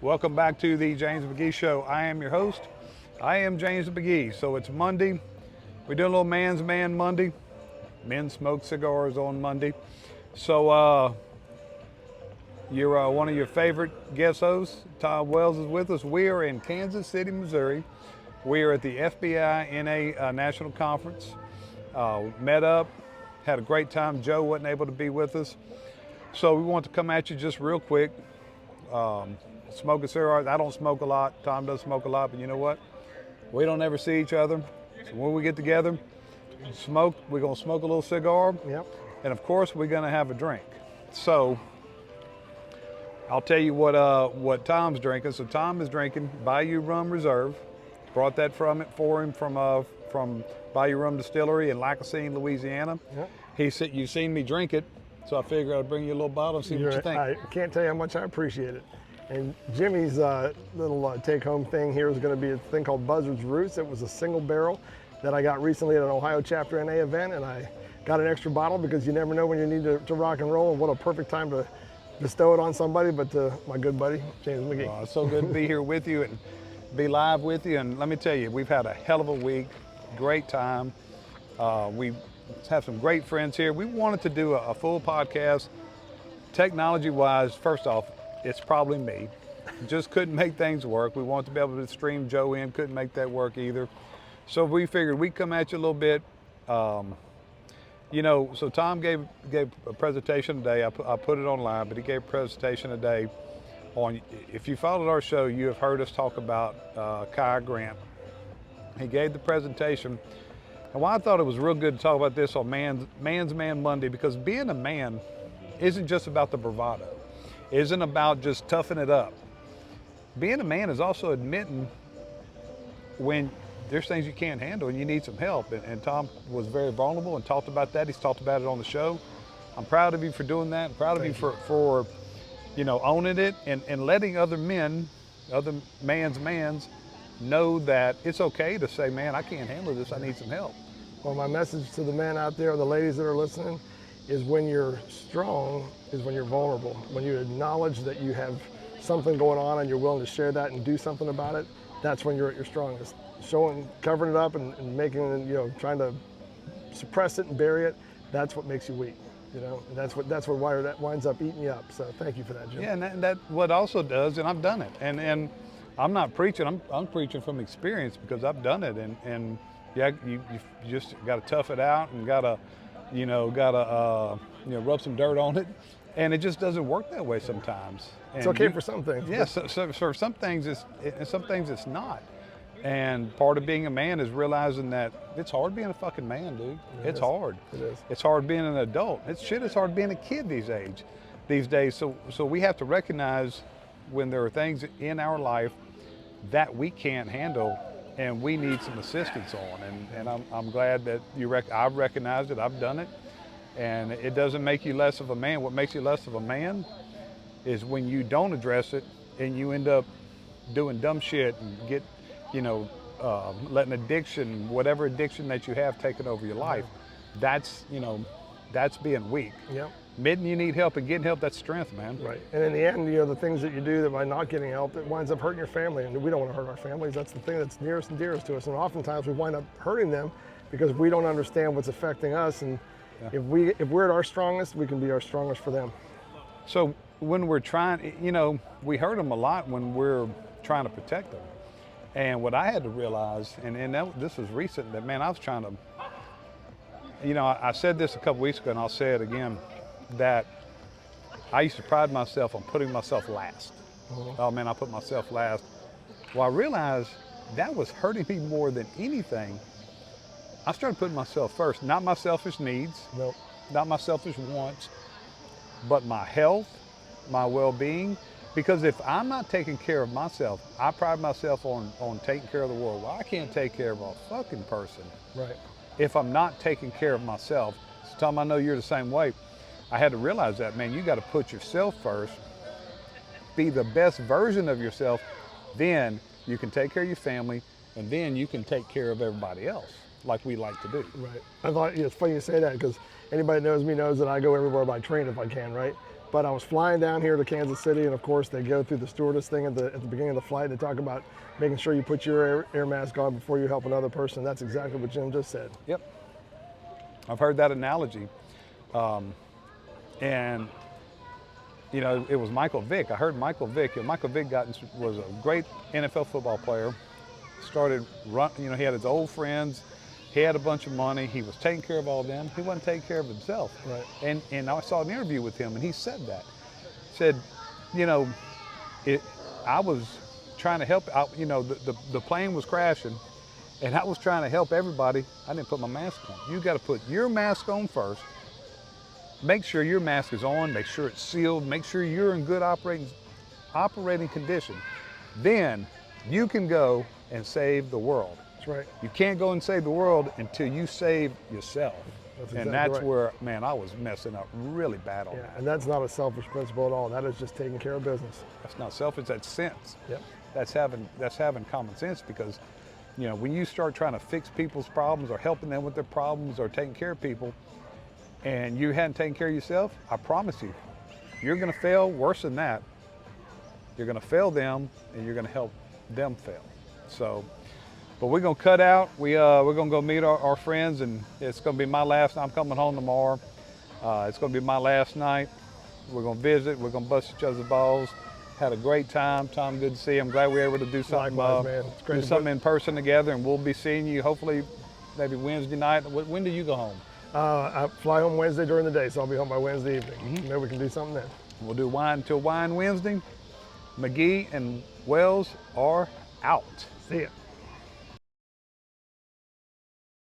Welcome back to the James McGee Show. I am your host. I am James McGee. So it's Monday. We do a little Man's Man Monday. Men smoke cigars on Monday. So you're one of your favorite guest hosts, Tom Wells, is with us. We are in Kansas City, Missouri. We are at the FBI NA National Conference. Met up, had a great time. Joe wasn't able to be with us. So we want to come at you just real quick. Smoking cigars. I don't smoke a lot. Tom doesn't smoke a lot, but you know what? We don't ever see each other. So when we get together, we're gonna smoke a little cigar. Yep. And of course, we're gonna have a drink. So I'll tell you what Tom's drinking. So Tom is drinking Bayou Rum Reserve. Brought that for him from Bayou Rum Distillery in Lacassine, Louisiana. Yep. You've seen me drink it, so I figured I'd bring you a little bottle and see what you think. I can't tell you how much I appreciate it. And Jimmy's little take-home thing here is going to be a thing called Buzzard's Roots. It was a single barrel that I got recently at an Ohio Chapter NA event, and I got an extra bottle because you never know when you need to rock and roll, and what a perfect time to bestow it on somebody, but to my good buddy, James McGee. It's so good to be here with you and be live with you. And let me tell you, we've had a hell of a week, great time. We have some great friends here. We wanted to do a full podcast. Technology-wise, first off, it's probably me. Just couldn't make things work. We wanted to be able to stream Joe in, couldn't make that work either. So we figured we'd come at you a little bit. So Tom gave a presentation today. I put it online, but he gave a presentation today on, if you followed our show, you have heard us talk about Kai Grant. He gave the presentation. And why I thought it was real good to talk about this on Man's Man Monday, because being a man isn't just about the bravado. It isn't about just toughing it up. Being a man is also admitting when there's things you can't handle and you need some help. And Tom was very vulnerable and talked about that. He's talked about it on the show. I'm proud of you for doing that. I'm proud of you for owning it and letting other men, other mans know that it's okay to say, man, I can't handle this. I need some help. Well, my message to the men out there, the ladies that are listening, is when you're strong is when you're vulnerable. When you acknowledge that you have something going on and you're willing to share that and do something about it, that's when you're at your strongest. Covering it up and making, trying to suppress it and bury it, that's what makes you weak. And that's why that winds up eating you up. So thank you for that, Jim. Yeah, and that what also does, and I've done it, and I'm not preaching. I'm preaching from experience because I've done it, and yeah, you just got to tough it out and gotta rub some dirt on it, and it just doesn't work that way sometimes. It's okay for some things. Yeah, so for some things it's not. And part of being a man is realizing that it's hard being a fucking man, dude. It's hard. It is. It's hard being an adult. It's hard being a kid these days. So we have to recognize when there are things in our life that we can't handle and we need some assistance on. And I'm glad that I've recognized it. I've done it. And it doesn't make you less of a man. What makes you less of a man is when you don't address it and you end up doing dumb shit and get letting addiction, whatever addiction that you have, taken over your life. That's being weak. Yep. Admitting you need help and getting help, that's strength, man. Right. And in the end, the things that you do that by not getting help, it winds up hurting your family. And we don't want to hurt our families. That's the thing that's nearest and dearest to us. And oftentimes we wind up hurting them because we don't understand what's affecting us. And if we're at our strongest, we can be our strongest for them. So when we're trying, we hurt them a lot when we're trying to protect them. And what I had to realize, this was recent, that, man, I was trying to, I said this a couple weeks ago and I'll say it again, that I used to pride myself on putting myself last. Oh man, I put myself last. Well, I realized that was hurting me more than anything. I started putting myself first, not my selfish needs, Nope. not my selfish wants, but my health, my well-being. Because if I'm not taking care of myself, I pride myself on taking care of the world. Well, I can't take care of a fucking person. Right. If I'm not taking care of myself. So Tom, I know you're the same way. I had to realize that, man, you got to put yourself first, be the best version of yourself, then you can take care of your family, and then you can take care of everybody else, like we like to do. Right. I thought it's funny you say that because anybody that knows me knows that I go everywhere by train if I can, right? But I was flying down here to Kansas City, and of course they go through the stewardess thing at the beginning of the flight. They talk about making sure you put your air mask on before you help another person. That's exactly what Jim just said. Yep. I've heard that analogy. And, you know, it was Michael Vick. I heard Michael Vick. Michael Vick was a great NFL football player. Started you know, he had his old friends. He had a bunch of money. He was taking care of all of them. He wasn't taking care of himself. Right. And I saw an interview with him, and he said that. He said, you know, I was trying to help out. You know, the plane was crashing, and I was trying to help everybody. I didn't put my mask on. You got to put your mask on first. Make sure your mask is on. Make sure it's sealed. Make sure you're in good operating condition. Then you can go and save the world. That's right. You can't go and save the world until you save yourself. That's That's right. where, man, I was messing up really bad on Yeah, that. and that's not a selfish principle at all. That is just taking care of business. That's not selfish, that's sense. Yep. That's having common sense, because, you know, when you start trying to fix people's problems or helping them with their problems or taking care of people, and you hadn't taken care of yourself, I promise you, you're gonna fail worse than that. You're gonna fail them, and you're gonna help them fail. So, but we're gonna cut out. We're gonna go meet our friends, and it's gonna be my last night. I'm coming home tomorrow. It's gonna be my last night. We're gonna visit. We're gonna bust each other's balls. Had a great time. Tom, good to see you. I'm glad we were able to do something. Likewise, man. It's great do to something in person together, and we'll be seeing you hopefully maybe Wednesday night. When do you go home? I fly home Wednesday during the day, so I'll be home by Wednesday evening. Maybe we can do something then. We'll do wine till wine Wednesday. McGee and Wells are out. See ya.